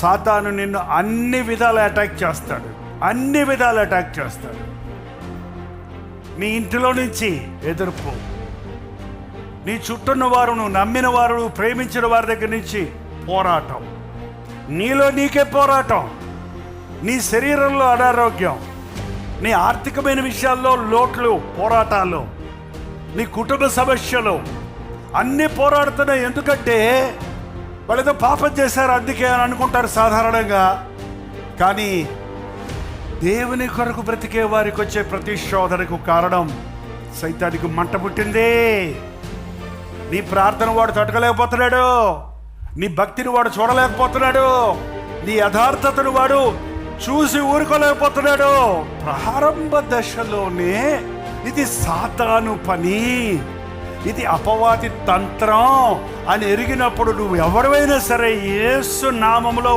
సాతాను నిన్ను అన్ని విధాలు అటాక్ చేస్తాడు, అన్ని విధాలు అటాక్ చేస్తాడు. నీ ఇంటిలో నుంచి ఎదుర్పు, నీ చుట్టూన్న వారు, నువ్వు నమ్మిన వారు, నువ్వు ప్రేమించిన వారి దగ్గర నుంచి పోరాటం, నీలో నీకే పోరాటం, నీ శరీరంలో అనారోగ్యం, నీ ఆర్థికమైన విషయాల్లో లోట్లు, పోరాటాలు, నీ కుటుంబ సమస్యలు అన్నీ పోరాడుతున్నాయి. ఎందుకంటే వాళ్ళేదో పాపం చేశారు అందుకే అని అనుకుంటారు సాధారణంగా. కానీ దేవుని కొరకు బ్రతికే వారికి వచ్చే ప్రతిశోధనకు కారణం సైతానికి మంట పుట్టింది. నీ ప్రార్థన వాడు తట్టుకోలేకపోతున్నాడు, నీ భక్తిని వాడు చూడలేకపోతున్నాడు, నీ యథార్థతను వాడు చూసి ఊరుకోలేకపోతున్నాడు. ప్రారంభ దశలోనే ఇది సాతాను పని, ఇది అపవాది తంత్రం అని ఎరిగినప్పుడు నువ్వు ఎవరివైనా సరే యేసు నామములో